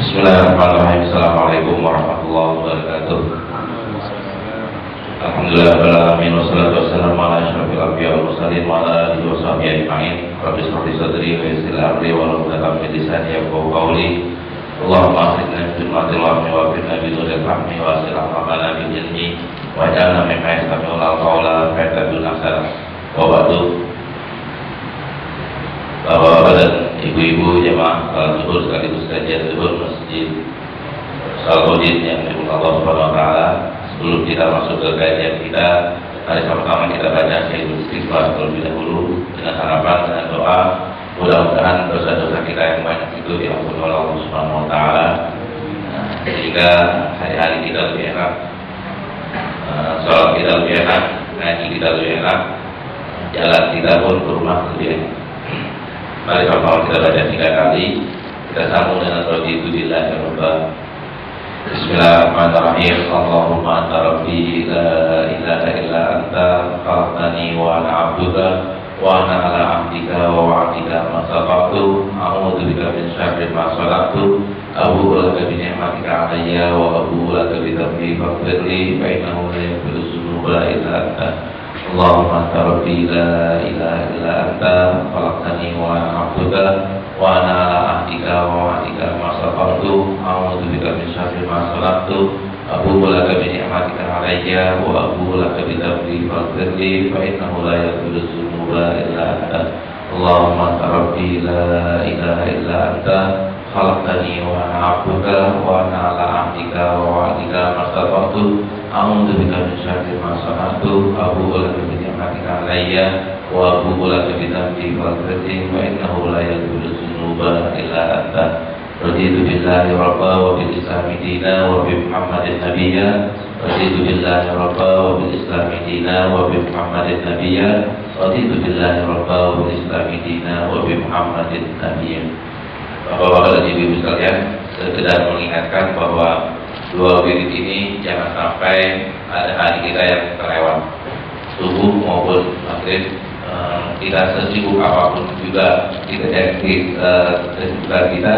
Bismillahirrahmanirrahim. Assalamualaikum warahmatullahi wabarakatuh. Alhamdulillah alamin wassalatu wassalamu ala asyrofil anbiya'i wal mursalin wa ala alihi wa sahbihi ajma'in. Rabbi shrah li sadri wa yassir li amri wahlul 'uqdatam min lisani yafqahu qawli. Allahumma akhrijna min dhulmatil wahmi wa akhrijna bi nuril fahmi wa asil aqwalana bil ilmi wa ja'alna mimman yastami'una al-qawla fayattabi'una ahsana. Wa ba'du. Bapak-bapak dan ibu-ibu jemaah salat zuhur sekaligus kajian zuhur Masjid Salahuddin yang dimurkai Allah Subhanahu wa taala. Sebelum kita masuk ke kajian kita, mari sama-sama kita baca Sayyidul Istighfar terlebih dahulu dengan harapan dan doa mudah-mudahan dosa-dosa kita yang banyak itu diampuni oleh Allah Subhanahu wa taala, sehingga hari-hari kita lebih enak, sholat kita lebih enak, ngaji kita lebih enak, jalan kita pun ke rumah lebih enak. Mari sama-sama kita baca 3 kali. Kita sambung dengan raditu billahi rabban. Bismillahirrahmanirrahim. Allahumma anta rabbi la ilaha illa anta khalaqtani wa ana 'abduka wa ana 'ala 'ahdika wa wa'dika ma stata'tu. A'udzu bika min syarri ma sana'tu. Abu'u laka bi ni'matika 'alayya wa abu'u laka bi dhanbi faghfir li fa innahu la yaghfiru dzunuba illa anta. Allahumma anta rabbi la ilaha illa anta khalaqtani wa ana 'abduka wa ana 'ala 'ahdika wa wa'dika ma stata'tu. A'udzu bika min syarri ma sana'tu. Abu'u laka bi ni'matika 'alayya wa abu'u laka bi dhanbi faghfir li fa innahu la yaghfiru dzunuba illa anta. Allahumma anta rabbi la ilaha illa anta khalaqtani wa ana 'abduka wa ana 'ala 'ahdika wa wa'dika ma stata'tu. A'udzu bika min syarri ma sana'tu. Abu'u laka bi ni'matika 'alayya wa abu'u laka bi dhanbi faghfir li fa innahu la yaghfiru dzunuba illa anta. Raditu billahi rabba wa bil islami dina wa bi Muhammadin nabiyya. Raditu billahi rabba wa bil islami dina wa bi Muhammadin nabiyya. Raditu billahi rabba wa bil islami dina wa bi Muhammadin nabiyya. Bapak-bapak dan ibu-ibu sekalian, sekedar mengingatkan bahwa 2 wirid ini jangan sampai ada hari kita yang terlewat, subuh maupun maghrib. Kita sesibuk apapun juga kita kesibukan kita,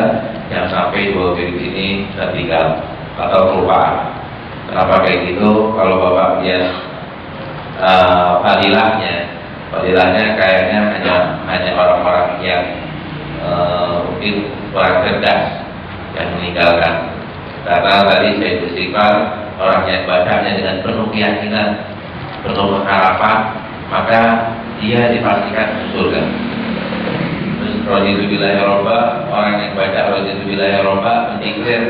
jangan sampai 2 wirid ini tertinggal atau kelupaan. Kenapa kayak gitu? Kalau bapak lihat fadilahnya kayaknya hanya orang-orang yang mungkin kurang cerdas yang meninggalkan. Karena tadi saya Istighfar, orang yang bacanya dengan penuh keyakinan, penuh harapan, maka dia dipastikan masuk surga. Terus raditu billahi rabba, orang yang baca raditu billahi rabba mendeklar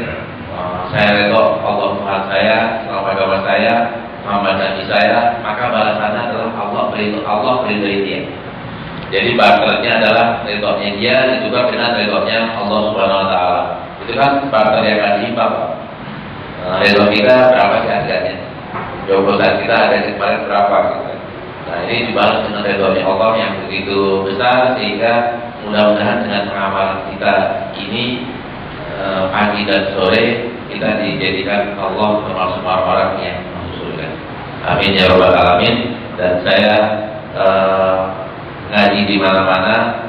saya redha Allah Tuhan saya, selama agama saya, Muhammad Nabi saya, maka balasannya adalah Allah meridhai dia. Jadi barternya adalah ridhonya dia juga dengan ridhonya Allah Subhanahu wa taala. Itu kan barter yang seimbang. Ridho kita berapa sih harganya? Joblosan kita ada di kemarin berapa gitu. Nah, ini dibalas dengan ridhonya Allah yang begitu besar, sehingga mudah-mudahan dengan pengamalan kita ini pagi dan sore kita dijadikan Allah termasuk orang-orang yang masuk surga. Amin ya rabbal alamin. Dan saya ngaji di mana-mana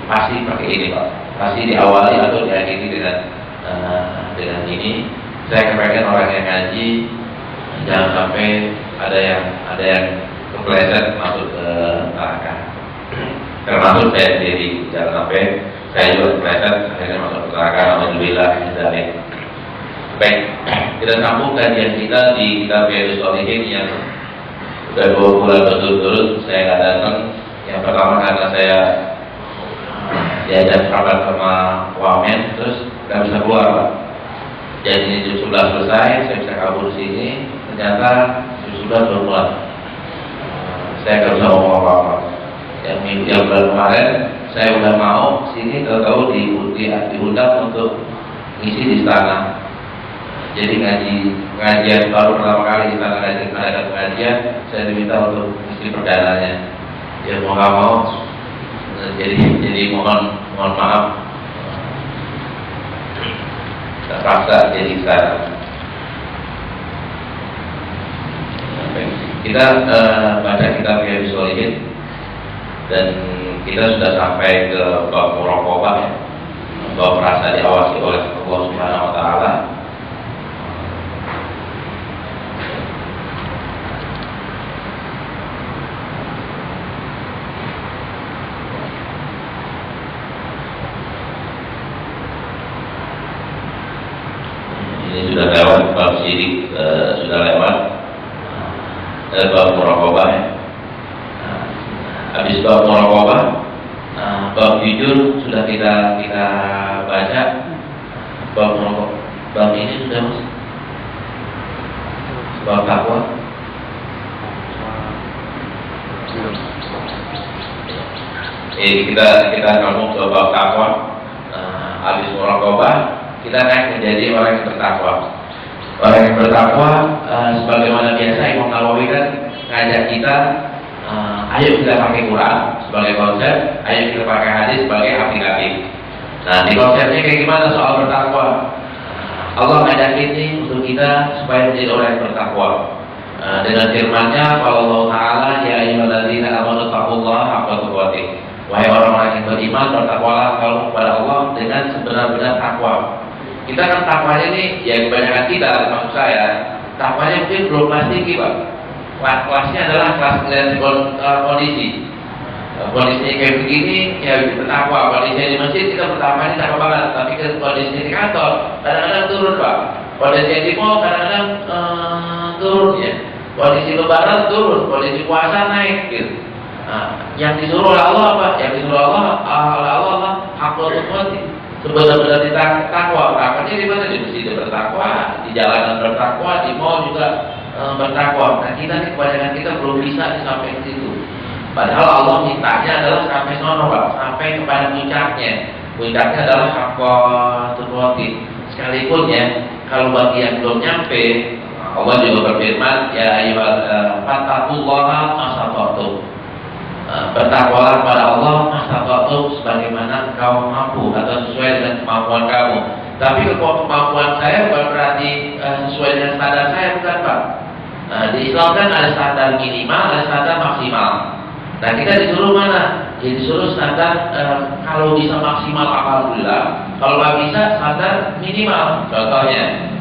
pasti pakai ini Pak, pasti diawali atau diakhiri dengan ini. Saya kepengen orang yang ngaji jangan sampai ada yang kepleset masuk ke neraka, termasuk saya sendiri. Jangan sampai saya juga kepleset akhirnya masuk ke neraka. Alhamdulillah. Baik, kita sambung kajian kita di kitab Riyadhus Shalihin yang sudah 2 bulan berturut-turut saya nggak datang. Yang pertama karena saya diajak kabar sama wamen, terus nggak bisa keluar Pak. Jadi jam 11 selesai, saya bisa kabur sini. Ternyata jam 11 baru mulai. Saya nggak bisa ngomong apa-apa. Yang bulan kemarin saya udah mau sini, tahu-tahu diundang untuk ngisi di istana. Jadi ngajian baru pertama kali di istana ada pengajian, saya diminta untuk ngisi perdananya. Ya mau nggak mau, jadi mohon maaf, terpaksa jadi sekarang. Kita baca kitab Riyadhus Shalihin dan kita sudah sampai ke bab muraqabah ya. bahwa merasa diawasi oleh Allah Subhanahu wa taala. Ini sudah lewat bab syirik, sudah lewat bab muraqabah ya. Habis bab muraqabah, bab jujur sudah kita baca. Bab muraqabah, bab ini sudah mas. Bab takwa. Kita ngomong ke bab takwa. Habis muraqabah, kita akan menjadi orang yang bertakwa. Orang yang bertakwa, sebagaimana biasa Imam Nawawi kan ngajak kita, ayo kita pakai Quran sebagai konsep, ayo kita pakai hadis sebagai aplikatif. Nah, di konsepnya kayak gimana soal bertakwa? Allah ngajak ini untuk kita supaya menjadi orang yang bertakwa. Dengan firman-Nya, Allah Taala, ya ayyuhalladzina amanu taqullaha haqqa tuqatih. Wahai orang-orang yang beriman, bertakwalah kalau kepada Allah dengan sebenar-benar takwa. Kita kan takwanya ini, ya kebanyakan kita, termasuk saya, takwanya mungkin belum pasti kita. Kelasnya adalah kelas melihat kondisi. Kondisinya kayak begini, ya bertakwa. Kondisinya di masjid, kita bertakwa ini takwa banget. Tapi kondisinya di kantor, kadang-kadang turun Pak. Kondisinya di mall, kadang-kadang turun ya. Kondisi lebaran turun, kondisi puasa naik gitu. Nah, yang disuruh oleh Allah apa? Yang disuruh oleh Allah hakul tuqati. Sebenar-benar takwa. Takwanya di mana? Di masjid bertakwa, di jalanan bertakwa, di mall juga bertakwa. Nah, kita kebanyakan kita belum bisa sampai ke situ. Padahal Allah mintanya adalah sampai sono Pak, sampai kepada puncaknya. Puncaknya adalah hakul tuqati. Sekalipun ya, kalau bagi yang belum nyampe, Allah juga berfirman, ya fattaqullaha masata'tum. Bertakwalah pada Allah masata'tum sebagaimana kau mampu atau sesuai dengan kemampuan kamu. Tapi kemampuan saya bukan berarti sesuai dengan standar saya, bukan Pak. Di Islam kan ada standar minimal, ada standar maksimal. Nah, kita disuruh mana? Ya disuruh standar kalau bisa maksimal alhamdulillah, kalau nggak bisa standar minimal. Contohnya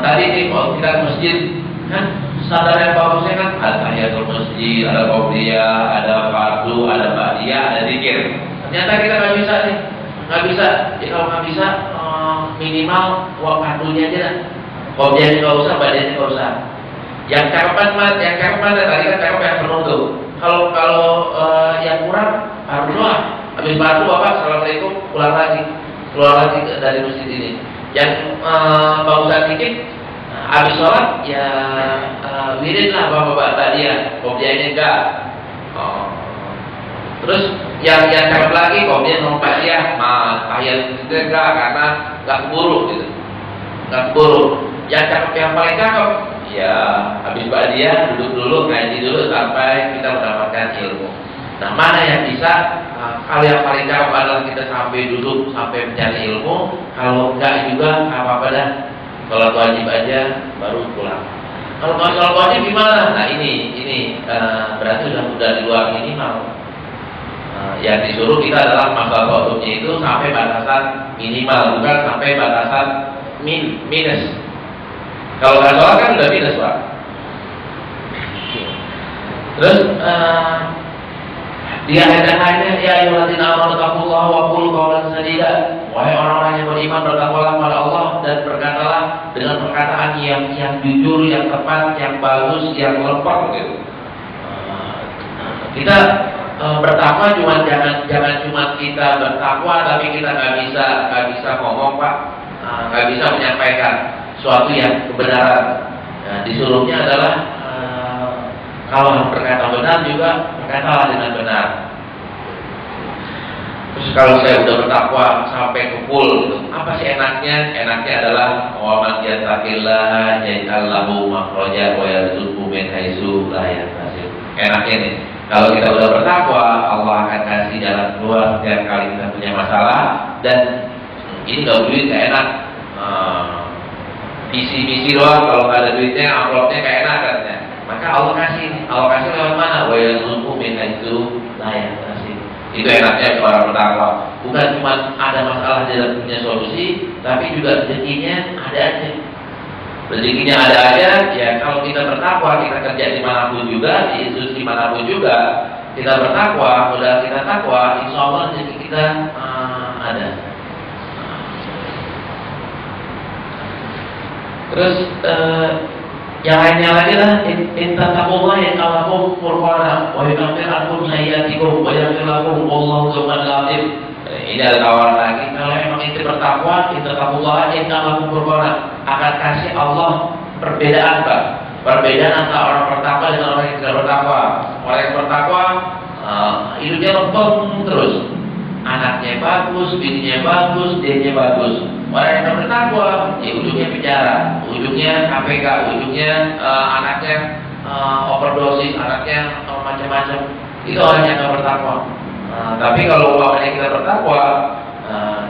tadi nih kalau kita ke masjid kan standar yang bagusnya kan ada tahiyatul masjid, ada qobliyah, ada fardu, ada ba'diyah, ada zikir. Ternyata kita nggak bisa nih, nggak bisa. Ya kalau nggak bisa minimal fardunya aja dah. Qobliyahnya nggak usah, ba'diyahnya nggak usah. Yang cakapan tadi kan cakap yang penuh tuh. Kalau yang kurang fardu doang. Habis fardu Bapak assalamualaikum keluar lagi dari masjid ini. Yang bagusan dikit, habis sholat ya wirid lah bapak-bapak tadi ya, qobliyahnya enggak. Terus yang cakep lagi qobliyah nomor ya, tahiyat itu enggak karena enggak keburu gitu, enggak keburu. Yang cakep yang paling cakep, ya habis ba'diyah duduk dulu, ngaji dulu sampai kita mendapatkan ilmu. Nah, mana yang bisa? Kalau yang paling cakep adalah kita sampai duduk, sampai mencari ilmu. Kalau enggak juga apa-apa dah. Kalau wajib aja baru pulang. Kalau sholat wajib gimana? Nah ini berarti sudah di luar minimal. Yang disuruh kita adalah masalah wajibnya itu sampai batasan minimal, bukan sampai batasan minus. Kalau nggak sholat kan udah minus Pak. Terus di ayat-ayatnya ya ayyuhalladzina amanu taqullaha wa qulu qawlan sadida. Wahai orang-orang yang beriman, bertakwalah pada Allah dan berkatalah dengan perkataan yang jujur, yang tepat, yang bagus, yang lengkap gitu. Kita bertakwa jangan cuma kita bertakwa tapi kita nggak bisa ngomong Pak, nggak bisa menyampaikan suatu yang kebenaran. Nah, disuruhnya adalah kalau berkata benar juga berkatalah dengan benar. Terus kalau saya udah bertakwa sampai ke full gitu, apa sih enaknya? Enaknya adalah wa man yattaqillah yaj'al lahu makhraja wa yarzuqhu min haitsu la yahtasib. Enaknya nih, kalau kita udah bertakwa, Allah akan kasih jalan keluar setiap kali kita punya masalah. Dan ini nggak duit nggak enak, visi doang. Kalau nggak ada duitnya, amplopnya nggak enak katanya. Maka Allah kasih lewat mana? Wa yarzuqhu min haitsu la yahtasib. Itu enaknya orang bertakwa. Bukan cuma ada masalah dia punya solusi, tapi juga rezekinya ada aja. Rezekinya ada aja. Ya kalau kita bertakwa, kita kerja dimanapun juga, di institusi manapun juga, kita bertakwa, udah kita takwa, insya Allah rezeki kita ada. Terus yang lainnya lagi lah, intakullah yang kalakum furqana wa yukafir ankum sayyiatikum wa yaghfir lakum wallahu dzul latif. Ini ada tawaran lagi. Kalau memang itu bertakwa, intakullah yang kalakum furqana, akan kasih Allah perbedaan, Pak. Perbedaan antara orang bertakwa dengan orang yang tidak bertakwa. Orang yang bertakwa hidupnya lempeng terus, anaknya bagus, bininya bagus, dianya bagus. Orang yang bertakwa, ya ujungnya penjara, ujungnya KPK, ujungnya anaknya overdosis, anaknya macam-macam. Itu orang yang tidak bertakwa. Tapi kalau umpamanya kita bertakwa,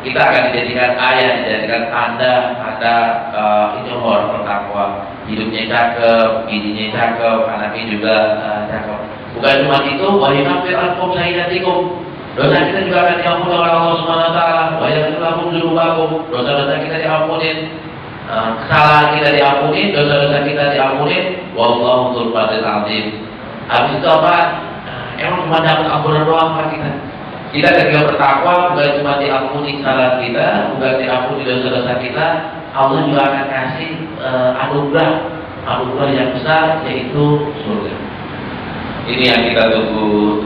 kita akan dijadikan ayat, dijadikan tanda ini orang bertakwa. Hidupnya cakep, bininya cakep, anaknya juga cakep. Bukan cuma itu, wa yukafir ankum sayyiatikum. Dosa kita juga akan diampuni oleh Allah Subhanahu wa taala. Wa yaghfir lakum dzunubakum. Dosa-dosa kita diampunin. Kesalahan kita diampuni, dosa-dosa kita diampuni. Wallahu dzul fadlil azim. Habis itu apa? Emang cuma dapat ampunan doang Pak kita. Kita ketika bertakwa bukan cuma diampuni kesalahan kita, bukan diampuni dosa-dosa kita, Allah juga akan kasih anugerah yang besar, yaitu surga. Ini yang kita tunggu.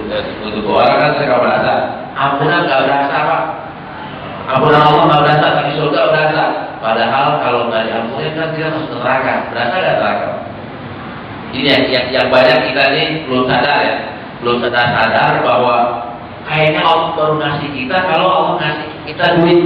Orang kan saya berasa ampunan nggak berasa Pak, ampunan Allah nggak berasa, tapi surga berasa. Padahal kalau nggak diampuni kan kita masuk neraka. Berasa nggak neraka? Ini yang banyak kita ini belum sadar ya, belum sadar bahwa kayaknya Allah baru ngasih kita kalau Allah ngasih kita duit.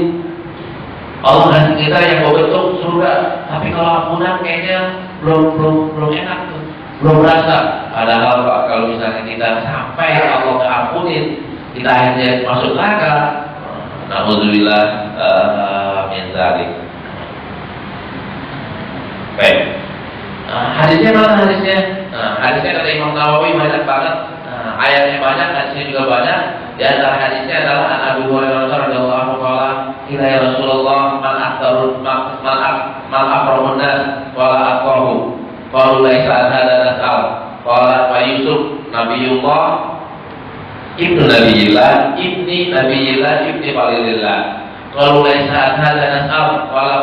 Allah ngasih kita yang berbentuk surga, tapi kalau ampunan kayaknya belum enak tuh. Belum berasa. Padahal Pak, kalau misalnya kita sampai Allah nggak ampunin, kita akhirnya masuk neraka. Alhamdulillah min dzalik. Baik. Hadisnya mana hadisnya? Hadisnya kata Imam Nawawi banyak banget. Ayatnya banyak, hadisnya juga banyak. Di antara hadisnya adalah An Abu Hurairah radhiyallahu anhu qala, "Ila ya Rasulullah man akramun nas wala aqrahu." Qalu laisa hadza nas'al. Qala wa Yusuf nabiyullah ibnu nabiyillah ibni nabiyillah ibni walilillah. Qalu laisa hadza nas'al. Qala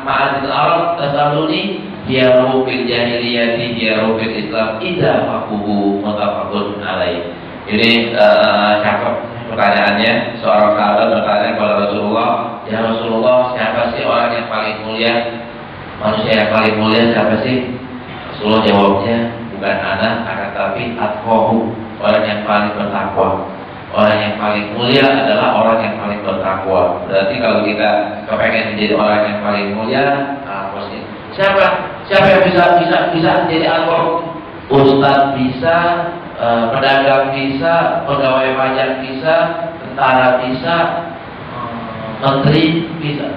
ma'adil arab tasaluni biyaru fil jahiliyati biyaru fil islam idza faquhu mutafaqun alaih. Ini cakep pertanyaannya. Seorang sahabat bertanya kepada Rasulullah, "Ya Rasulullah, siapa sih orang yang paling mulia? Manusia yang paling mulia siapa sih?" Rasulullah jawabnya, bukan anak, akan tapi atqahu, orang yang paling bertakwa. Orang yang paling mulia adalah orang yang paling bertakwa. Berarti kalau kita kepengen menjadi orang yang paling mulia, pasti siapa yang bisa menjadi atqahu? Ustadz bisa, pedagang bisa, pegawai pajak bisa, tentara bisa, menteri bisa.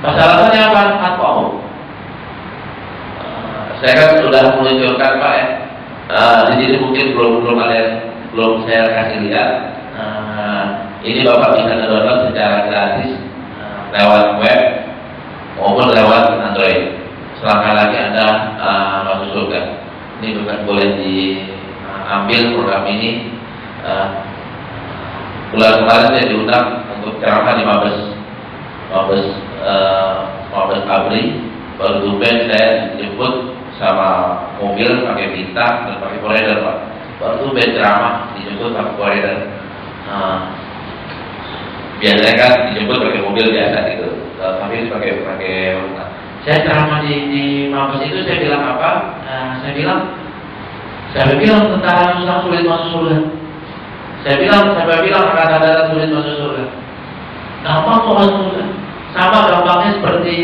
Masalahnya apa? Atqahu. Saya kan sudah menunjukkan Pak ya, di sini mungkin belum saya kasih lihat. Ini Bapak bisa download secara gratis lewat web maupun lewat Android. Selangkah lagi Anda masuk surga. Ini bukan boleh diambil program ini. Bulan kemarin saya diundang untuk ceramah di Mabes Abri. Baru tumben saya dijemput sama mobil pakai bintang dan pakai koridor Pak. Baru tumben ceramah dijemput pakai koridor. Biasanya kan dijemput pakai mobil biasa gitu, tapi pakai. Saya ceramah di Mabes itu saya bilang apa? Saya bilang tentara susah sulit masuk surga. Saya bilang angkatan darat sulit masuk surga. Gampang kok masuk surga. Sama gampangnya seperti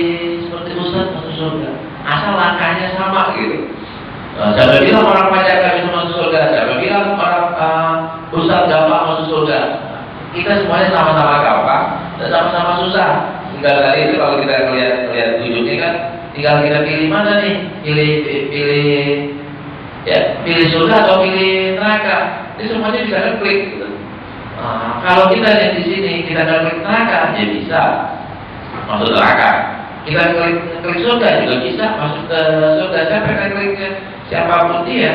Ustaz masuk surga. Asal langkahnya sama gitu. Saya bilang orang pajak gak bisa masuk surga. Saya bilang orang Ustaz gampang masuk surga. Kita semuanya sama-sama gampang dan sama-sama susah. Tinggal tadi itu kalau kita lihat ujungnya kan, tinggal kita pilih mana nih, pilih surga atau pilih neraka. Ini semuanya bisa klik gitu. Kalau kita yang di sini kita klik neraka, ya bisa masuk neraka. Kita klik surga juga bisa masuk ke surga. Siapa yang kliknya siapapun dia,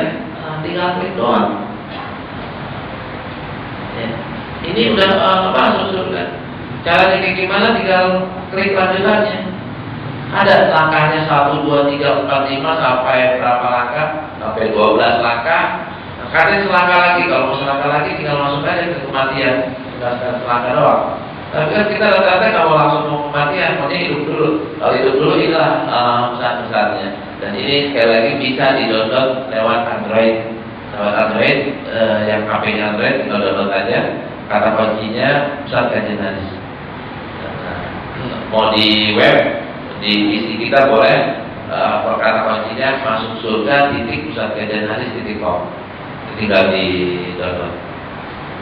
tinggal klik doang. Ya. Ini udah masuk surga. Caranya kayak gimana? Tinggal klik lanjutannya. Ada langkahnya 1, 2, 3, 4, 5 sampai berapa langkah? Sampai 12 langkah. Karena selangkah lagi, kalau mau selangkah lagi tinggal masuk aja ke kematian. Tinggal selangkah doang. Tapi kan kita rata-rata kalau langsung mau kematian, maunya hidup dulu. Kalau hidup dulu inilah pesan-pesannya. Dan ini sekali lagi bisa di-download lewat Android. Lewat Android, yang HP-nya Android tinggal download aja. Kata kuncinya Pusat Kajian Hadis. Mau di web, di PC kita boleh. Kata kuncinya masuk surga @pusatkajianhadis.com. Tinggal di download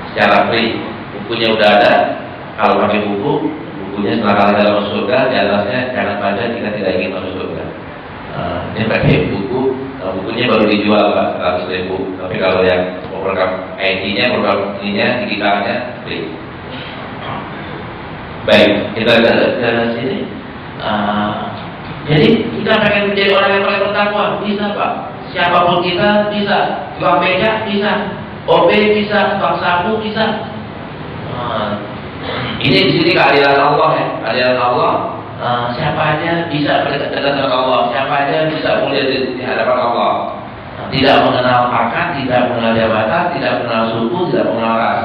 secara free. Bukunya udah ada. Kalau pakai bukunya setelah kalian dalam masuk surga, di atasnya jangan baca kita tidak ingin masuk surga. Ini pakai bukunya baru dijual Pak 100.000. Tapi kalau yang program ID-nya, program ininya, digitalnya free. Baik, kita ke sini. Jadi kita pengen menjadi orang yang paling bertakwa, bisa Pak. Siapapun kita bisa, tukang beca bisa, OB bisa, tukang sapu bisa. Ini di sini keadilan Allah ya, keadilan Allah. Siapa aja bisa berdekat dengan Allah, siapa aja bisa mulia di hadapan Allah. Tidak mengenal pangkat, tidak mengenal jabatan, tidak mengenal suku, tidak mengenal ras.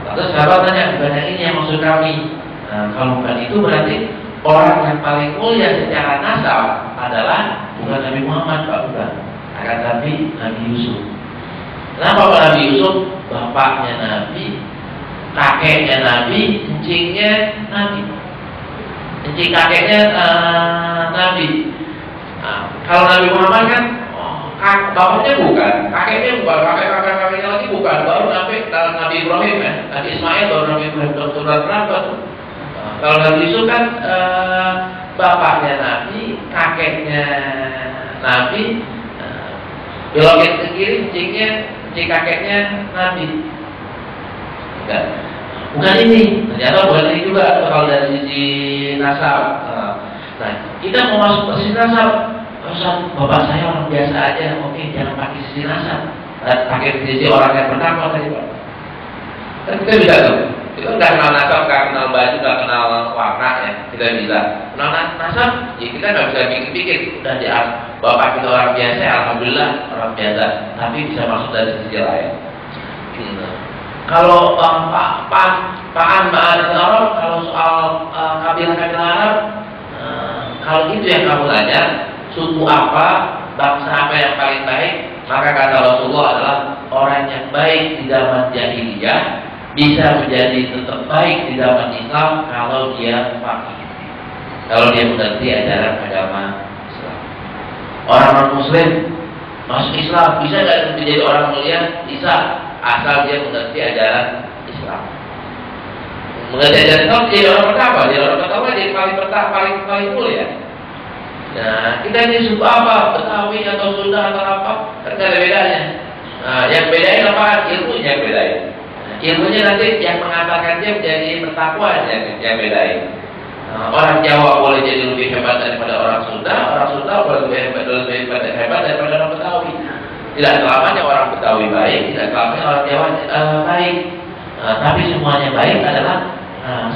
Lalu sahabat tanya, bukan ini yang maksud kami. Kalau bukan itu berarti orang yang paling mulia secara nasab adalah bukan Nabi Muhammad, Pak, bukan. Akan tapi Nabi Yusuf. Kenapa Pak Nabi Yusuf? Bapaknya Nabi, kakeknya Nabi, encingnya Nabi. Encing kakeknya Nabi. Kalau Nabi Muhammad kan bapaknya bukan, kakeknya bukan, kakeknya lagi bukan. Baru sampai Nabi Ibrahim ya, Nabi Ismail baru Nabi Ibrahim turun berapa? Kalau Nabi Yusuf kan bapaknya Nabi, kakeknya Nabi, belokin ke kiri, encing kakeknya Nabi. Bukan ini, ternyata bukan ini juga kalau dari sisi nasab. Nah, kita mau masuk ke sisi nasab, bapak saya orang biasa aja, oke, jangan pakai sisi nasab, pakai sisi orang yang bertakwa tadi Pak. Kan kita bisa tuh. Kita nggak kenal nasab, nggak kenal baju, nggak kenal warna ya, kita bisa. Kenal nasab, ya kita nggak bisa bikin-bikin. Udah di bapak kita orang biasa, alhamdulillah orang biasa, tapi bisa masuk dari sisi lain. Kalau Pak Arab, kalau soal kabilah-kabilah Arab, kalau itu yang kamu tanya, suku apa, bangsa apa yang paling baik, maka kata Rasulullah adalah orang yang baik di zaman jahiliyah bisa menjadi tetap baik di zaman Islam kalau dia faqih, kalau dia mengerti ajaran agama Islam. Orang non-Muslim masuk Islam bisa nggak menjadi orang mulia? Bisa, asal dia mengerti ajaran Islam. Mengerti ajaran Islam jadi orang pertama, jadi paling mulia. Nah, kita ini suku apa? Betawi atau Sunda atau apa? Kan ada bedanya. Nah, yang bedain apa? Ilmunya yang bedain. Ilmunya nanti yang mengatakan dia menjadi bertakwa yang bedain. Orang Jawa boleh jadi lebih hebat daripada orang Sunda boleh lebih hebat daripada orang Betawi. Tidak selamanya orang Betawi baik, tidak selamanya orang Jawa baik. Tapi semuanya baik adalah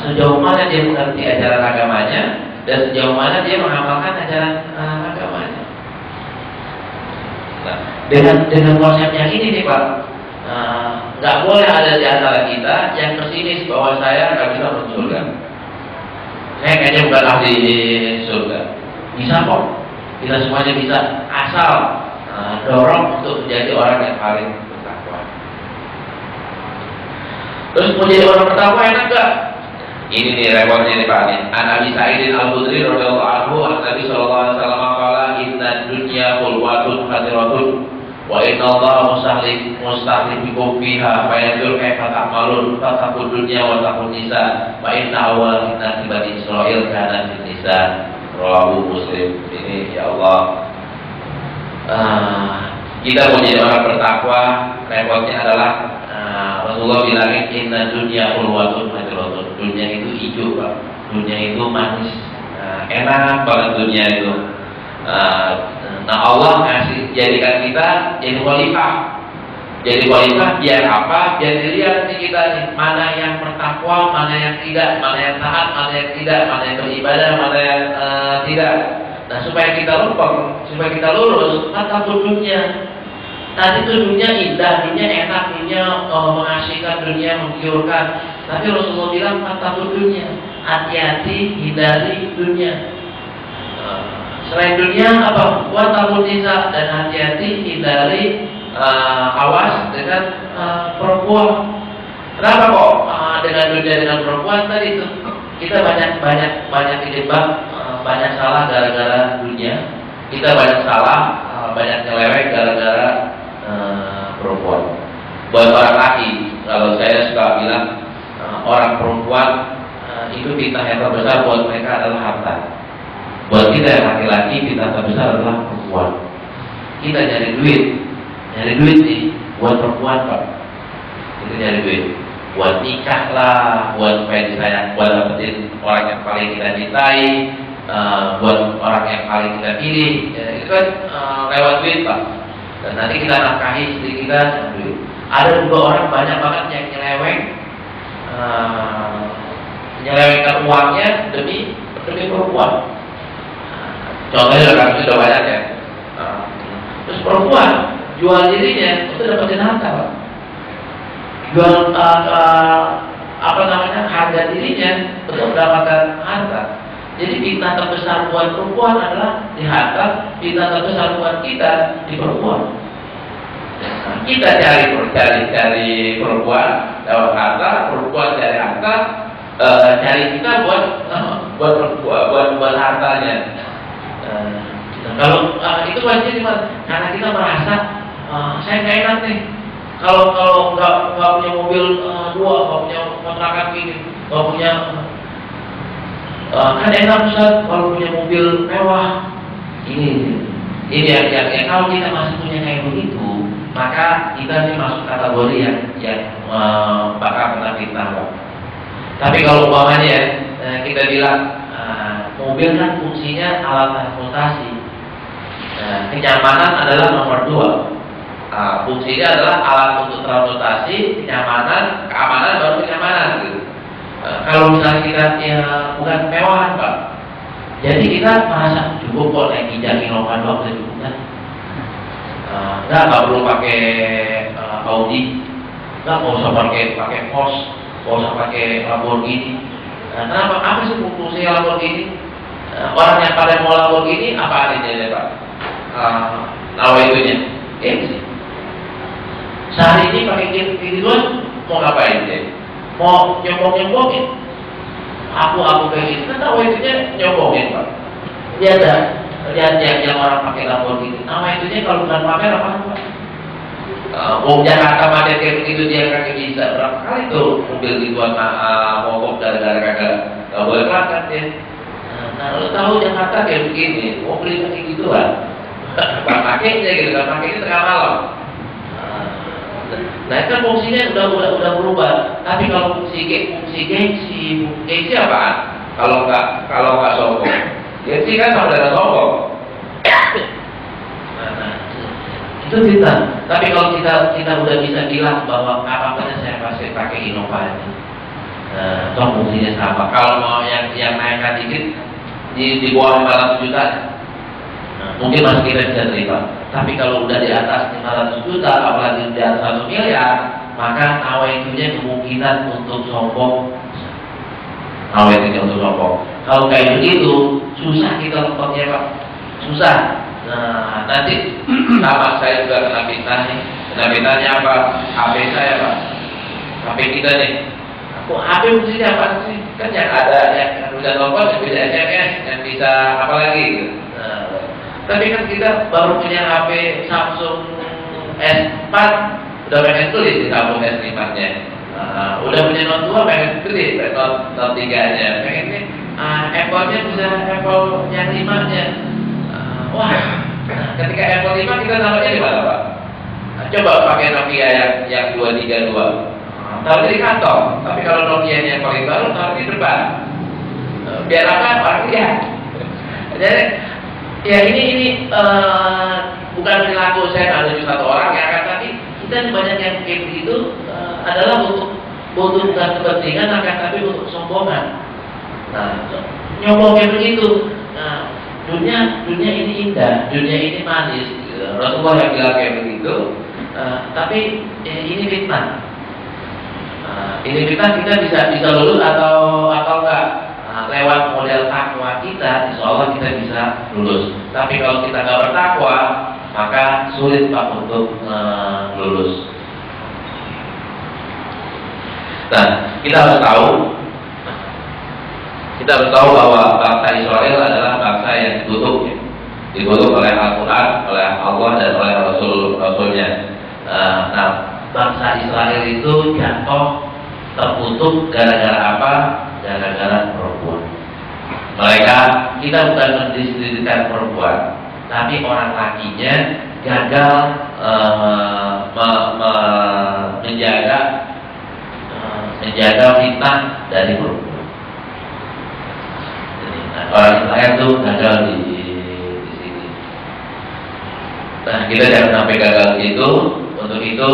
sejauh mana dia mengerti ajaran agamanya dan sejauh mana dia mengamalkan ajaran agamanya. Nah, dengan konsep yang ini nih Pak, nggak boleh ada di antara kita yang pesimis bahwa saya nggak bisa masuk surga. Saya kayaknya bukan ahli surga. Bisa kok, kita semuanya bisa, asal dorong untuk menjadi orang yang paling bertakwa. Terus mau jadi orang bertakwa enak gak? Ini nih repotnya nih Pak nih. An Abi Sa'id Al-Khudri radhiyallahu anhu, Nabi sallallahu alaihi wasallam qala inna dunya qulwatun hadiratun wa inna Allah mustahlifukum fiha fa yanzur kaifa ta'malun fattaqud dunya wa taqun nisa wa inna awwal fitnati bani Israil kana fil nisa. Rawahu Muslim. Ini ya Allah, kita mau jadi orang bertakwa, repotnya adalah Rasulullah bilangin inna dunya ulwatun majratun. Dunia itu hijau, Pak. Dunia itu manis. Enak banget dunia itu. Nah Allah ngasih jadikan kita jadi khalifah. Jadi khalifah biar apa? Biar dilihat nih kita nih, mana yang bertakwa, mana yang tidak, mana yang taat, mana yang tidak, mana yang beribadah, mana yang tidak. Nah supaya kita lempeng, supaya kita lurus, maka dunia. Tadi itu dunia indah, dunia enak, dunia mengasihkan, dunia menggiurkan. Tapi Rasulullah bilang mata dunia, hati-hati hindari dunia. Selain dunia apa? Watabun nisa, dan hati-hati hindari awas dengan perempuan. Kenapa kok dengan dunia dengan perempuan tadi itu kita banyak dijebak, banyak salah gara-gara dunia. Kita banyak salah, banyak nyeleweng gara-gara perempuan. Buat orang laki, kalau saya suka bilang orang perempuan itu fitnah yang terbesar buat mereka adalah harta. Buat kita yang laki-laki fitnah terbesar adalah perempuan. Kita nyari duit nih buat perempuan, Pak. Kita nyari duit buat nikah lah, buat supaya disayang, buat dapetin orang yang paling kita cintai, buat orang yang paling kita pilih. Ya, itu kan lewat duit, Pak. Dan nanti kita nafkahi istri kita dengan duit. Ada juga orang banyak banget yang nyelewengkan uangnya demi perempuan. Contohnya sudah banyak ya. Terus perempuan jual dirinya untuk dapetin harta, Pak. Jual harga dirinya untuk mendapatkan harta. Jadi fitnah terbesar buat perempuan adalah di harta, fitnah terbesar buat kita di perempuan. Kita cari perempuan dapat harta, perempuan cari harta, cari kita buat hartanya. Kalau itu wajib cuma karena kita merasa saya nggak enak nih. Kalau nggak punya mobil dua, nggak punya kontrakan gini, nggak punya kan enak Ustaz kalau punya mobil mewah. Ini yang kalau kita masih punya kayak begitu, maka kita nih masuk kategori yang bakal kena fitnah. Tapi kalau umpamanya kita bilang mobil kan fungsinya alat transportasi. Kenyamanan adalah nomor 2. Fungsinya adalah alat untuk transportasi, kenyamanan, keamanan baru kenyamanan gitu. Kalau misalnya kita bukan kemewahan, Pak. Jadi kita merasa cukup kok naik Kijang Innova doang udah cukup kan. Nggak perlu pakai Audi, nggak usah pakai Porsche, nggak usah pakai Lamborghini. Kenapa? Apa sih fungsinya Lamborghini? Orang yang pada mau Lamborghini apa artinya, Pak? Itunya gengsi. Sehari ini pakai gini doang mau ngapain dia? Mau nyombongin? Aku kayak gini. Kan itunya nyombongin, Pak. Dia ada lihat yang orang pakai Lamborghini. Itunya kalau bukan pamer apa, Pak? Jakarta macet kayak begitu dia kagak bisa. Berapa kali tuh mobil gituan mogok gara-gara kagak boleh makan dia. Nah, lo tahu Jakarta kayak begini, mau beli kayak gituan. Pakainya gitu kan, pakainya tengah malam. Nah itu kan fungsinya udah berubah. Tapi kalau fungsi gengsi apaan? Kalau nggak sombong, gengsi kan saudara sombong. Nah, itu kita. Tapi kalau kita udah bisa bilang bahwa apa-apa saya pasti pakai Innova ini. Toh fungsinya sama. Kalau mau yang naikkan dikit di bawah 500 juta. Mungkin masih kita bisa terima. Tapi kalau udah di atas 500 juta, apalagi di atas 1 miliar, maka nawaitunya kemungkinan untuk sombong. Nawaitunya untuk sombong. Kalau kayak begitu, susah kita lempatnya, Pak. Susah. Nah, nanti sama saya juga kena fitnah nih. Kena fitnahnya apa? HP saya, Pak. HP kita nih. HP fungsinya apa sih? Kan yang ada yang bisa telepon, yang bisa SMS, yang bisa apa lagi gitu. Tapi kan kita baru punya HP Samsung S4, udah pengen tulis di Samsung S5-nya. Udah punya Note 2 pengen tulis Note 3-nya. Pengen nih Apple-nya bisa Apple yang 5-nya. Ketika Apple 5 kita taruhnya di mana, Pak? Coba pakai Nokia yang 232. taruh di kantong. Tapi kalau Nokia yang paling baru taruh di depan. Biar apa? Orang lihat. Jadi ya ini bukan perilaku saya ada satu orang ya kan, tapi kita banyak yang kayak begitu adalah untuk bukan kepentingan akan tapi untuk kesombongan. Nah, nyombong kayak begitu. Nah, dunia ini indah, dunia ini manis. Rasulullah yang bilang kayak begitu. Tapi ini fitnah. Ini fitnah, kita bisa lulus atau enggak. Lewat model takwa kita, insya Allah kita bisa lulus. Tapi kalau kita nggak bertakwa, maka sulit Pak untuk lulus. Nah, kita harus tahu bahwa bangsa Israel adalah bangsa yang dikutuk oleh Al-Quran, oleh Allah dan oleh Rasulnya. Nah, bangsa Israel itu jatuh terkutuk gara-gara apa? Gara-gara perempuan. Kita bukan mendiskreditkan perempuan, tapi orang lakinya gagal menjaga fitnah dari perempuan. Jadi, orang Israel itu gagal di sini. Nah, kita jangan sampai gagal itu. Untuk itu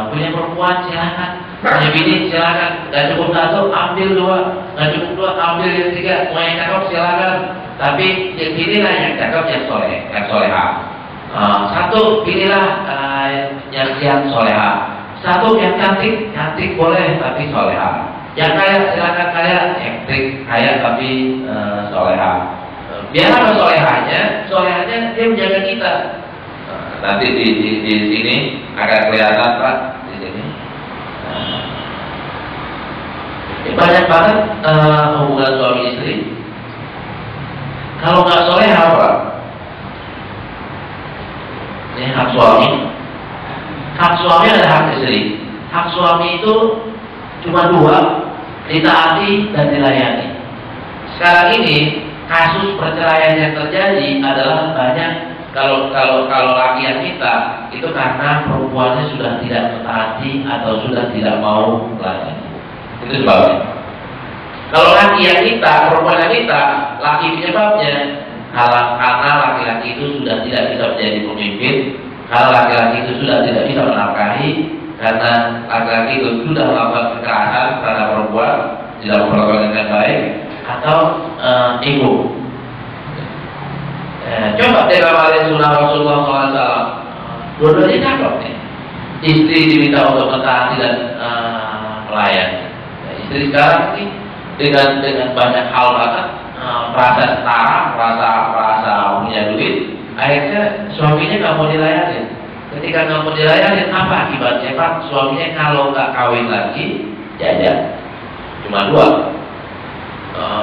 punya perempuan silakan, punya bini silakan. Gak cukup satu, ambil dua. Gak cukup dua, ambil yang tiga. Mau yang cakep silakan. Tapi yang pilihlah yang cakep, yang soleha. Satu pilihlah yang soleha. Satu yang cantik boleh tapi soleha. Yang kaya silakan kaya, yang kaya tapi soleha. Biar apa solehanya dia menjaga kita. Nanti di sini akan kelihatan Pak di sini. Banyak banget hubungan suami istri. Kalau nggak soleh apa? Ini hak suami. Hak suami ada hak istri. Hak suami itu cuma dua, ditaati dan dilayani. Sekarang ini kasus perceraian yang terjadi adalah banyak. Kalau laki yang minta itu karena perempuannya sudah tidak mentaati atau sudah tidak mau melayani. Itu sebabnya. Kalau laki yang minta, perempuan yang minta, laki penyebabnya karena laki-laki itu sudah tidak bisa menjadi pemimpin, karena laki-laki itu sudah tidak bisa menafkahi, karena laki-laki itu sudah melakukan kekerasan terhadap perempuan, tidak memperlakukan dengan baik, atau ego. Coba deh kemarin sunnah Rasulullah SAW, dua-duanya cakep nih. Istri diminta untuk mentaati dan melayani. Istri sekarang ini dengan banyak hal banget, merasa setara, merasa punya duit, akhirnya suaminya nggak mau dilayani. Ketika nggak mau dilayani, apa akibatnya Pak? Suaminya kalau nggak kawin lagi, jajan. Cuma dua.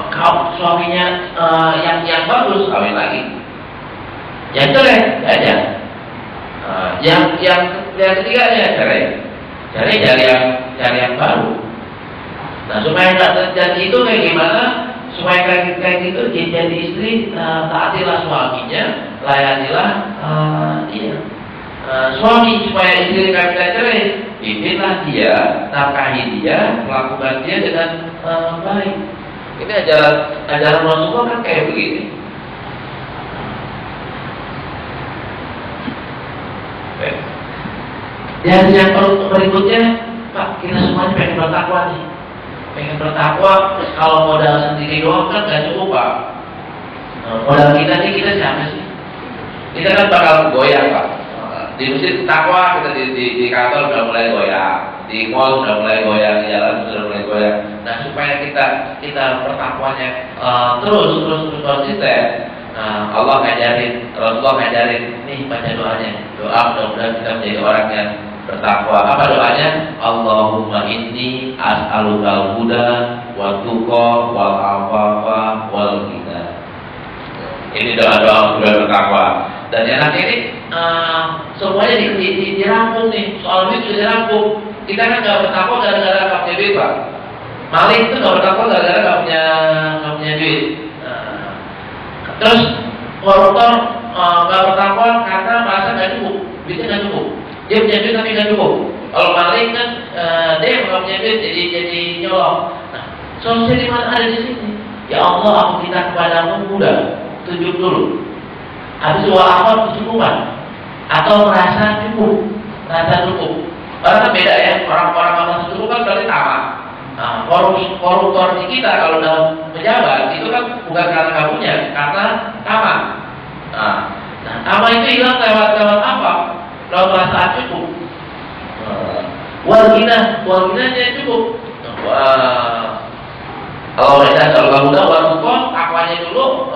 Kalau suaminya yang bagus kawin lagi. Yang cerai, jajan. Yang ketiganya cerai cari yang baru. Nah, supaya nggak terjadi itu kayak gimana? Supaya kayak gitu jadi istri, taatilah suaminya, layanilah suami supaya istri nggak bisa cerai. Pimpinlah dia, nafkahi dia, melakukan dia dengan baik. Ini ajaran Rasulullah kan kayak begini. Dan yang berikutnya, Pak, kita semuanya pengen bertakwa nih. Pengen bertakwa, kalau modal sendiri doang kan gak cukup Pak. Modal kita siapa sih? Kita kan bakal goyang Pak. Di masjid takwa, kita di kantor udah mulai goyang, di mall udah mulai goyang, di jalan sudah mulai goyang. Nah, supaya kita bertakwanya terus konsisten. Allah ngajarin, Rasulullah ngajarin, nih baca doanya. Doa mudah-mudahan kita menjadi orang yang bertakwa. Apa doanya? Allahumma inni as'alukal huda wa tuqa wal afafa wal ghina. Ini doa-doa sudah bertakwa. Dan yang nanti ini semuanya dirangkum nih. Soal duit sudah dirangkum. Kita kan nggak bertakwa gara-gara nggak punya duit Pak. Maling itu nggak bertakwa gara-gara nggak punya duit. Terus koruptor nggak bertakwa karena merasa nggak cukup, duitnya nggak cukup. Dia punya duit tapi nggak cukup. Kalau maling kan dia nggak punya duit jadi nyolong. Nah, solusi di mana ada di sini? Ya Allah, aku minta kepadamu udah tunjuk dulu. Habis apa kecukupan atau merasa cukup, merasa cukup. Orang kan beda ya, orang-orang merasa cukup kan berarti tamak. Nah, koruptor di kita kalau dalam pejabat itu kan bukan karena kamunya, karena tamak. Nah, tamak itu hilang lewat apa? Lewat perasaan cukup. Walginanya cukup. Kalau kamu tahu wal kukon, akwanya dulu,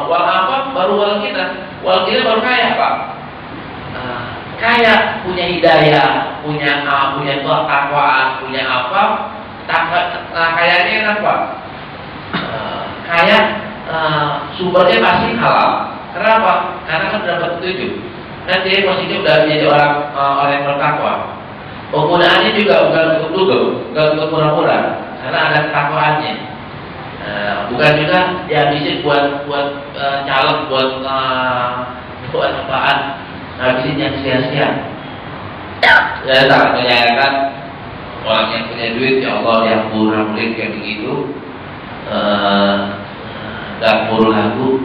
wal apa, baru wal kita baru kaya Pak. Kaya punya hidayah, punya takwaan, punya apa? Kayanya apa? Kaya sumbernya pasti halal. Kenapa? Karena kan dapat petunjuk. Kan dia posisinya udah menjadi orang yang bertakwa. Penggunaannya juga bukan untuk dugem, bukan untuk murah-murah, karena ada ketakwaannya. Bukan juga dihabisin buat caleg, buat apaan, habisin yang sia-sia. Saya sangat menyayangkan orang yang punya duit, ya Allah, yang murah-murah kayak begitu, dan murah lagu.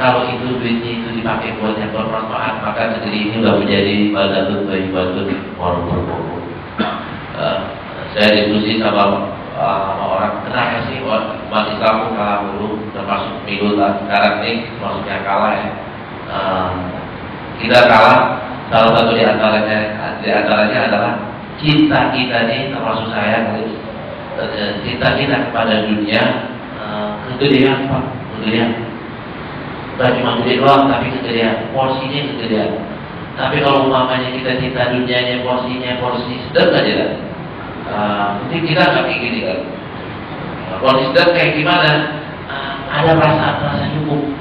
Kalau itu duitnya itu dipakai buat yang bermanfaat, maka negeri ini sudah menjadi badatun thayyibatun warahmatullahi. Saya diskusi sama orang, kenapa sih umat Islam kalah dulu, termasuk pemilu sekarang ini maksudnya kalah ya. Kita kalah, salah satu di antaranya adalah cinta kita ini, termasuk saya, cinta kita kepada dunia, kegedean Pak, kegedean. Bukan cuma gede doang, tapi kegedean, porsinya kegedean. Tapi kalau umpamanya kita cinta dunianya, porsi sedang aja lah. Mungkin kita nggak kayak gini kan. Porsi sedang kayak gimana? Ada rasa cukup.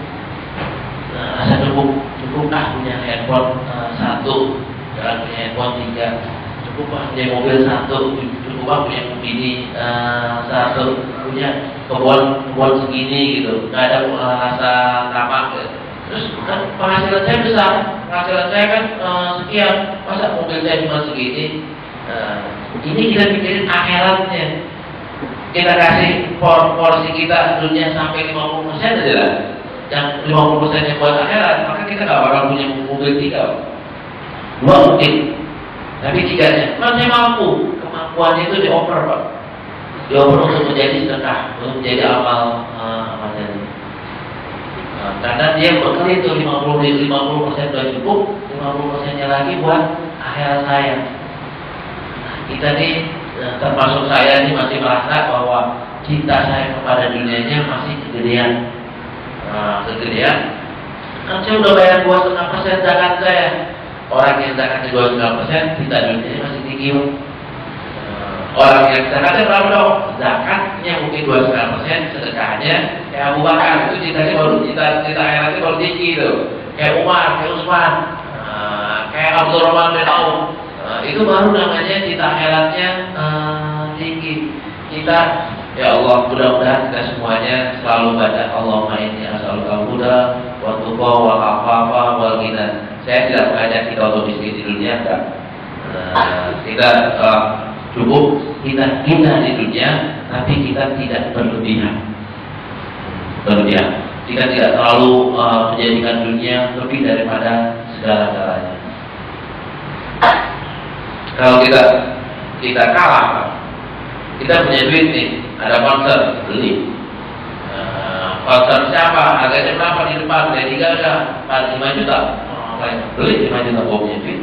Rasa cukup punya handphone 1, jangan punya handphone 3. Cukup punya mobil 1, cukup punya mini 1, punya kebun segini gitu, nggak ada rasa tamak gitu. Terus kan penghasilan saya besar, penghasilan saya kan sekian, masa mobil saya cuma segini? Ini kita pikirin akhiratnya. Kita kasih porsi kita dunia sampai 50% aja lah, yang 50% buat akhirat, maka kita nggak bakal punya mobil 3, 2 mungkin, tapi 3-nya, man saya mampu, kemampuannya itu dioper Pak. Dioper untuk menjadi sedekah, untuk menjadi amal tadi. Karena dia bekal itu 50% sudah cukup, 50%-nya lagi buat akhirat saya. Kita nih, termasuk saya nih, masih merasa bahwa cinta saya kepada dunianya masih kegedean. Kan saya udah bayar 2,5% zakat saya. Orang yang zakatnya 2,5%, cinta dunianya masih tinggi. Orang yang zakatnya berapa dong? Zakatnya mungkin 2,5%, sedekahnya kayak Abu Bakar, itu cintanya baru cinta akhiratnya baru tinggi itu. Kayak Umar, kayak Utsman, kayak Abdurrahman bin Auf. Itu baru namanya cinta akhiratnya tinggi. Kita, ya Allah, mudah-mudahan kita semuanya selalu baca Allahumma inni as'aluka al-huda wa tuqa wa afafa wal ghina. Saya tidak mengajak kita untuk miskin di dunia, enggak. Kita cukup kita di dunia, tapi kita tidak berlebihan. Kita tidak terlalu menjadikan dunia lebih daripada segala-galanya. Kalau kita kalah, kita punya duit nih, ada konser, beli. Konser siapa? Harganya berapa di depan? Dari 3 ada 5 juta. Beli 5 juta, gue punya duit.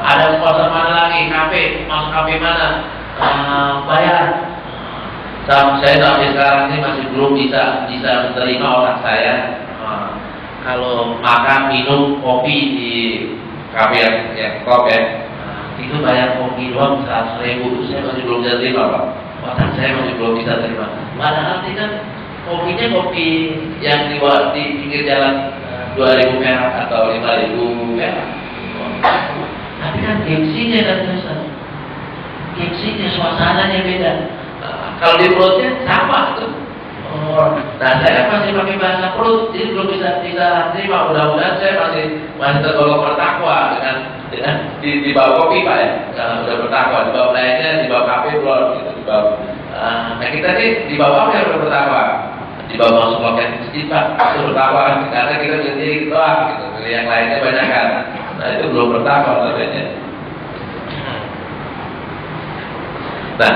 Ada sponsor mana lagi? Kafe, masuk kafe mana? Bayar. Saya sampai sekarang ini masih belum bisa menerima orang saya kalau makan minum kopi di kafe yang top ya, itu bayar kopi doang 100.000. Saya masih belum bisa terima Pak. Otak saya masih belum bisa terima. Padahal ini kan kopinya kopi yang di pinggir jalan 2.000 perak atau 5.000 perak. Tapi kan gengsinya kan besar, gengsinya, suasananya beda. Kalau di perutnya sama tuh. Nah saya masih pakai bahasa perut, jadi belum bisa terima. Mudah-mudahan saya masih tergolong bertakwa dengan di bawah kopi Pak ya, udah bertakwa. Di bawah lainnya di bawah kafe belum gitu, di bawah. Nah kita nih di bawah apa yang udah bertakwa? Di bawah masuk loket masjid Pak, itu bertakwa karena kita jadi doang gitu. Yang lainnya banyak kan. Nah itu belum bertakwa namanya. Nah,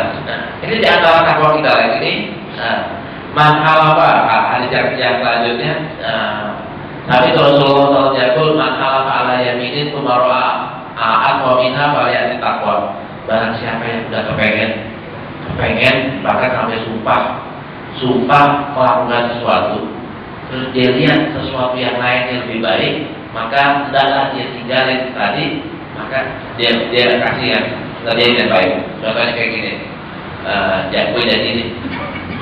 ini di antara takwa kita lagi ini. Mahal apa? Hadis yang selanjutnya. Tapi Rasulullah SAW mahal ala yaminin kumaroa atau minha baliyati takwa. Barang siapa yang sudah kepengen bahkan sampai sumpah melakukan sesuatu, terus dia lihat sesuatu yang lain yang lebih baik, maka hendaklah dia tinggalin tadi, maka dia kasih yang terjadi yang baik. Contohnya kayak gini, gue jadi ini.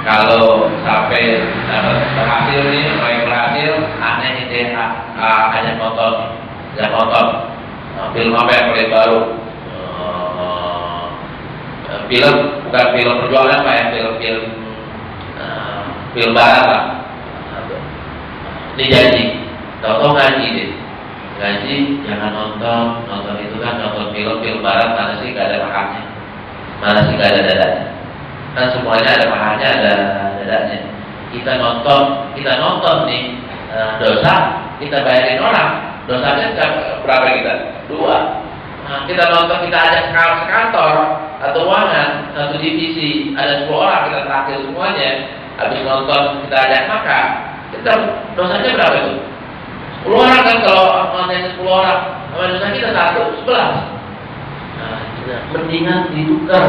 Kalau sampai berhasil nih, proyek berhasil, aneh nih deh, ada nonton film apa yang paling baru, film bukan film perjuangan Pak ya, film barat lah. Ini janji, tahu ngaji deh, ngaji jangan nonton itu kan nonton film barat mana sih gak ada makannya, mana sih gak ada dadanya. Kan semuanya ada pahalanya, ada dadanya. Kita nonton nih dosa, kita bayarin orang. Dosanya berapa kita? 2. Nah, kita nonton, kita ajak sekantor atau ruangan, satu divisi, ada 10 orang, kita traktir semuanya. Habis nonton kita ajak makan, kita dosanya berapa itu? 10 orang kan, kalau nontonnya 10 orang, sama dosa kita 1, 11. Nah, mendingan ditukar.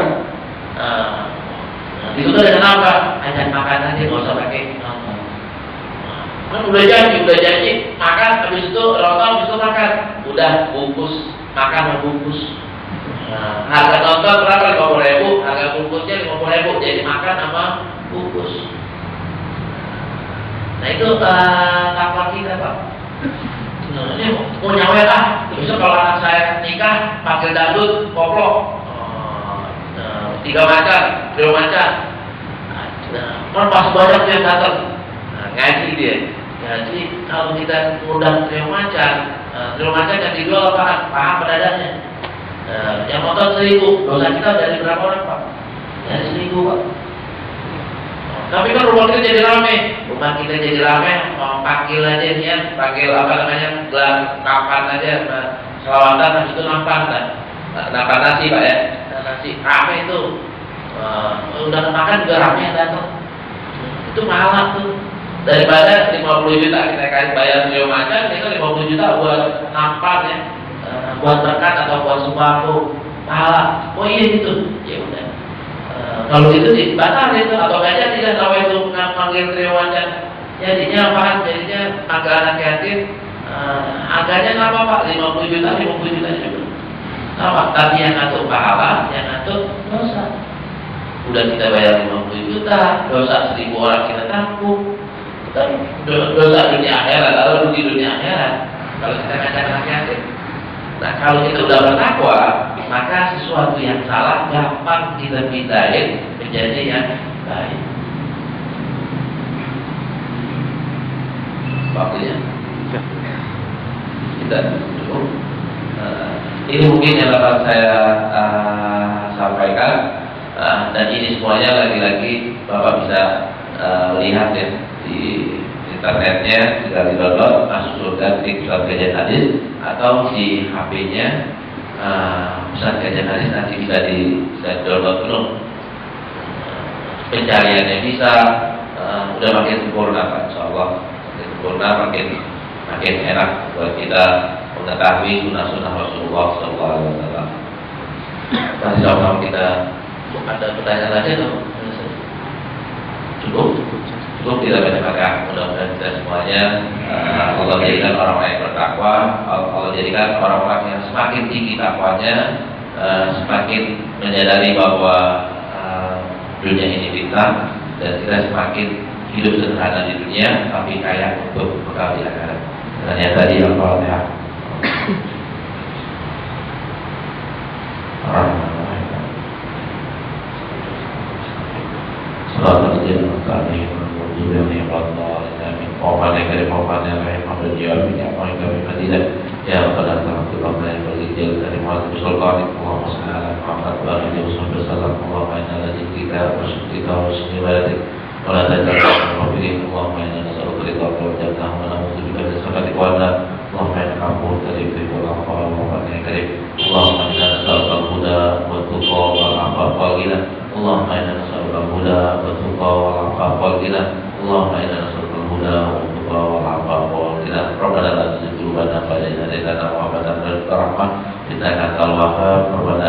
Itu dengan apa? Ajak makan aja, nggak usah pakai nonton. Kan udah janji makan, habis itu nonton, habis itu makan, udah bungkus, makan bungkus. Harga nonton berapa? 50.000, harga bungkusnya 50.000, jadi makan sama bungkus. Nah itu takwa kita Pak. Ini mau nyawet lah. Besok kalau anak saya nikah, panggil dangdut, koplo. 3 macam, 2 macam. Nah, pas banyak yang datang, ngaji dia. Ngaji kalau kita undang 3 macam yang dijual paham pedadanya. Yang nonton 1.000, dosa kita dari berapa orang Pak? Dari 1.000 Pak. Tapi kan rumah kita jadi rame, panggil aja dia, panggil apa namanya, gelar kapan aja, selawatan habis itu nampan nasi Pak ya. Nasi rame itu, udah makan juga rame yang datang. Itu mahal tuh, daripada 50 juta kita kasih bayar 3 macam, itu 50 juta buat nampan ya, buat berkat atau buat sembako, pahala. Oh iya gitu, ya udah. Kalau itu sih batal itu, atau aja tidak tahu itu manggil trio wajan. Jadinya apa? Jadinya agak anak yatim, agaknya apa Pak? 50 juta juga. Sama, tapi yang ngatur pahala, yang ngatur dosa. Udah kita bayar 50 juta, dosa 1.000 orang kita tanggung. Dosa dunia akhirat, lalu di dunia akhirat. Kalau kita ngajak anak yatim. Nah kalau kita udah bertakwa, maka sesuatu yang salah gampang kita pindahin menjadi yang baik. Waktunya kita cukup. Ini mungkin yang dapat saya sampaikan, dan ini semuanya lagi-lagi Bapak bisa lihat ya di internetnya, tinggal di-download Masuk Surga di Pusat Kajian Hadis, atau di HP-nya Pusat Kajian Hadis, nanti bisa di-download penuh. Pencariannya bisa, udah makin sempurna Pak, insyaallah makin sempurna, makin enak buat kita mengetahui sunnah-sunnah Rasulullah SAW. Masih sama kita ada pertanyaan lagi atau cukup tidak banyak maka mudah-mudahan kita semuanya Allah jadikan orang-orang yang bertakwa, Allah jadikan orang-orang yang semakin tinggi takwanya, semakin menyadari bahwa dunia ini fitnah, dan kita semakin hidup sederhana di dunia tapi kaya untuk bekal di akhirat. Dan yang tadi yang Al-Fatihah. Selamat yang maufan yang rahim dan jawab yang kami fadilah ya pada Alhamdulillah yang bagi jalan dari Muhammad Sultan Allahumma salli ala Muhammad wa alihi wasallam Allahumma inna ala dzikrika wa syukrika wa husni ibadatik wa la taj'alna mughfilin Allahumma inna nas'aluka ridhaka wal jannah wa na'udzu bika min sakhatika wan nar Allahumma innaka afuwwun karim tuhibbul 'afwa fa'fu 'anna karim Allahumma inna nas'aluka al-huda wat tuqa wal 'afafa wal ghina Allahumma inna nas'aluka al-huda wat tuqa wal 'afafa wal ghina Allahumma inna nas'aluka al-huda wat tuqa wal 'afafa wal ghina Rabbana la tuzigh qulubana ba'da idh hadaytana wa hab lana min ladunka rahmah innaka antal wahhab Rabbana